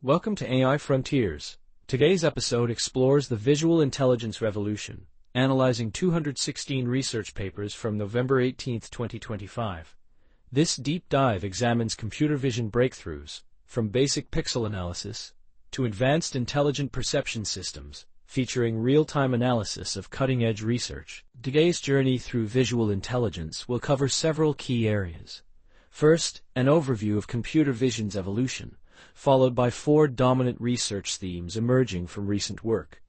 Welcome to AI Frontiers. Today's episode explores the visual intelligence revolution, analyzing 216 research papers from November 18, 2025. This deep dive examines computer vision breakthroughs, from basic pixel analysis to advanced intelligent perception systems, featuring real-time analysis of cutting-edge research. Today's journey through visual intelligence will cover several key areas. First, an overview of computer vision's evolution, followed by 4 dominant research themes emerging from recent work.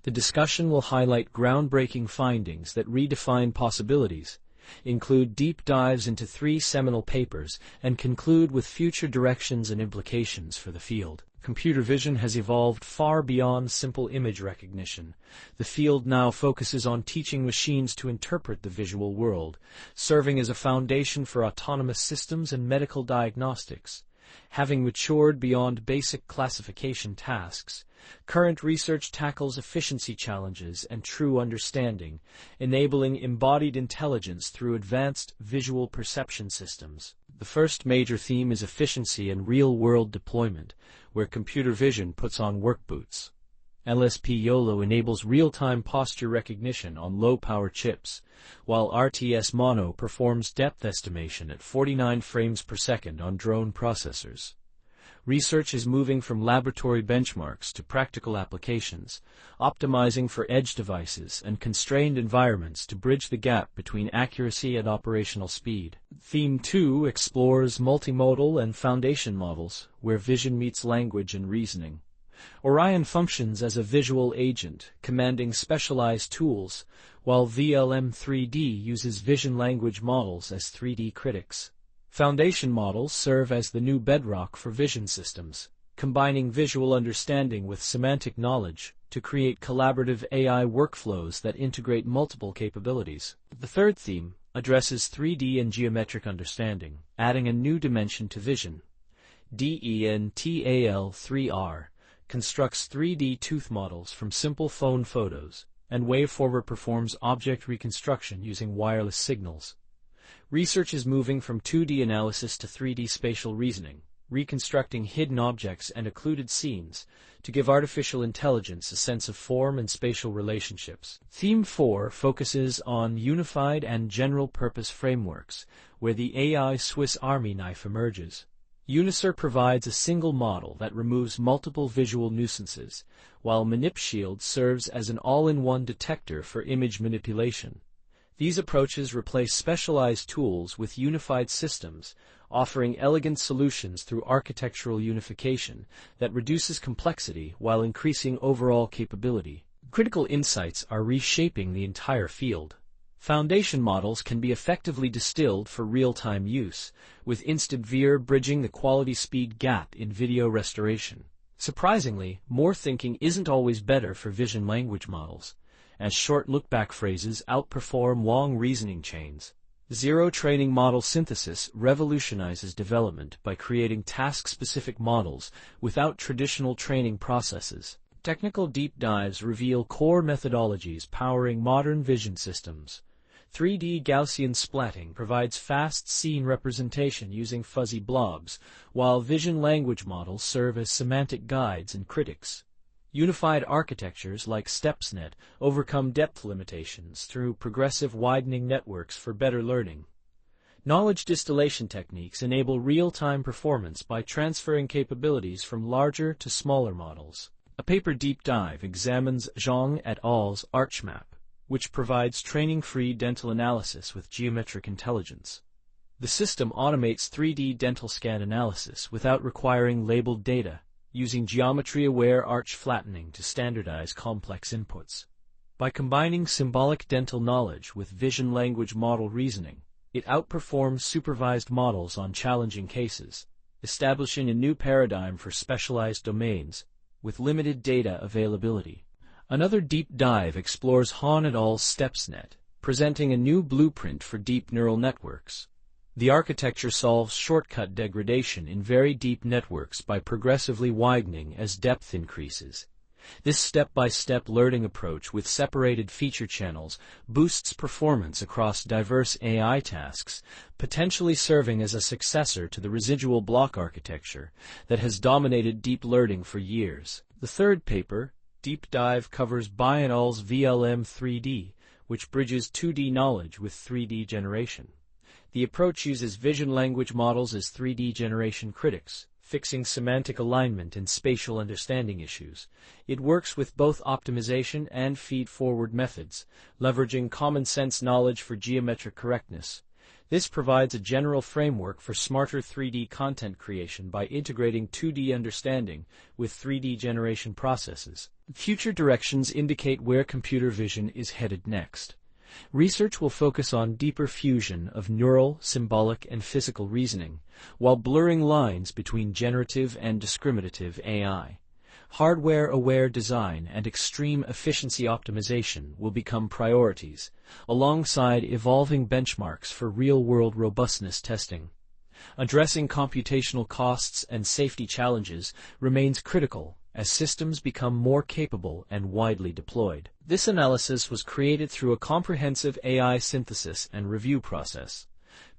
The discussion will highlight groundbreaking findings that redefine possibilities, include deep dives into 3 seminal papers, and conclude with future directions and implications for the field. Computer vision has evolved far beyond simple image recognition. The field now focuses on teaching machines to interpret the visual world, serving as a foundation for autonomous systems and medical diagnostics. Having matured beyond basic classification tasks, current research tackles efficiency challenges and true understanding, enabling embodied intelligence through advanced visual perception systems. The first major theme is efficiency and real-world deployment, where computer vision puts on work boots. LSP-YOLO enables real-time posture recognition on low-power chips, while RTS-Mono performs depth estimation at 49 frames per second on drone processors. Research is moving from laboratory benchmarks to practical applications, optimizing for edge devices and constrained environments to bridge the gap between accuracy and operational speed. Theme 2 explores multimodal and foundation models, where vision meets language and reasoning. Orion functions as a visual agent, commanding specialized tools, while VLM-3D uses vision language models as 3D critics. Foundation models serve as the new bedrock for vision systems, combining visual understanding with semantic knowledge to create collaborative AI workflows that integrate multiple capabilities. The third theme addresses 3D and geometric understanding, adding a new dimension to vision. DENTAL3R constructs 3D tooth models from simple phone photos, and WaveFormer performs object reconstruction using wireless signals. Research is moving from 2D analysis to 3D spatial reasoning, reconstructing hidden objects and occluded scenes to give artificial intelligence a sense of form and spatial relationships. Theme 4 focuses on unified and general-purpose frameworks, where the AI Swiss Army knife emerges. UniSER provides a single model that removes multiple visual nuisances, while ManipShield serves as an all-in-one detector for image manipulation. These approaches replace specialized tools with unified systems, offering elegant solutions through architectural unification that reduces complexity while increasing overall capability. Critical insights are reshaping the entire field. Foundation models can be effectively distilled for real-time use, with instant VIR bridging the quality-speed gap in video restoration. Surprisingly, more thinking isn't always better for vision language models, as short look-back phrases outperform long reasoning chains. Zero training model synthesis revolutionizes development by creating task-specific models without traditional training processes. Technical deep dives reveal core methodologies powering modern vision systems. 3D Gaussian splatting provides fast scene representation using fuzzy blobs, while vision language models serve as semantic guides and critics. Unified architectures like StepsNet overcome depth limitations through progressive widening networks for better learning. Knowledge distillation techniques enable real-time performance by transferring capabilities from larger to smaller models. A paper deep dive examines Zhang et al.'s ArXiv, which provides training-free dental analysis with geometric intelligence. The system automates 3D dental scan analysis without requiring labeled data, using geometry-aware arch flattening to standardize complex inputs. By combining symbolic dental knowledge with vision language model reasoning, it outperforms supervised models on challenging cases, establishing a new paradigm for specialized domains with limited data availability. Another deep dive explores Han et al.'s StepsNet, presenting a new blueprint for deep neural networks. The architecture solves shortcut degradation in very deep networks by progressively widening as depth increases. This step-by-step learning approach with separated feature channels boosts performance across diverse AI tasks, potentially serving as a successor to the residual block architecture that has dominated deep learning for years. The third paper, Deep Dive, covers Bai et al.'s VLM 3D, which bridges 2D knowledge with 3D generation. The approach uses vision language models as 3D generation critics, fixing semantic alignment and spatial understanding issues. It works with both optimization and feed-forward methods, leveraging common-sense knowledge for geometric correctness. This provides a general framework for smarter 3D content creation by integrating 2D understanding with 3D generation processes. Future directions indicate where computer vision is headed next. Research will focus on deeper fusion of neural, symbolic, and physical reasoning, while blurring lines between generative and discriminative AI. Hardware-aware design and extreme efficiency optimization will become priorities, alongside evolving benchmarks for real-world robustness testing. Addressing computational costs and safety challenges remains critical as systems become more capable and widely deployed. This analysis was created through a comprehensive AI synthesis and review process.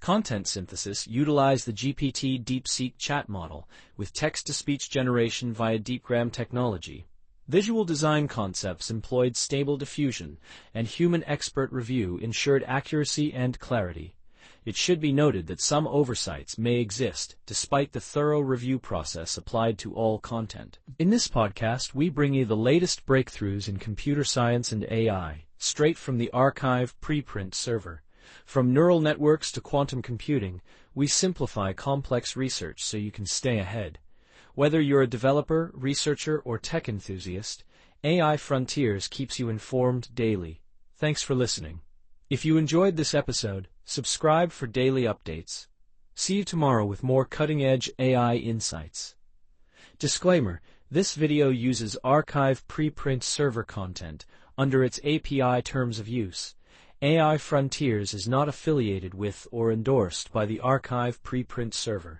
Content synthesis utilized the GPT DeepSeek chat model with text-to-speech generation via DeepGram technology. Visual design concepts employed stable diffusion, and human expert review ensured accuracy and clarity. It should be noted that some oversights may exist despite the thorough review process applied to all content. In this podcast, we bring you the latest breakthroughs in computer science and AI, straight from the arXiv preprint server. From neural networks to quantum computing, we simplify complex research so you can stay ahead. Whether you're a developer, researcher, or tech enthusiast, AI Frontiers keeps you informed daily. Thanks for listening. If you enjoyed this episode, subscribe for daily updates. See you tomorrow with more cutting-edge AI insights. Disclaimer: this video uses arXiv preprint server content under its API terms of use. AI Frontiers is not affiliated with or endorsed by the arXiv preprint server.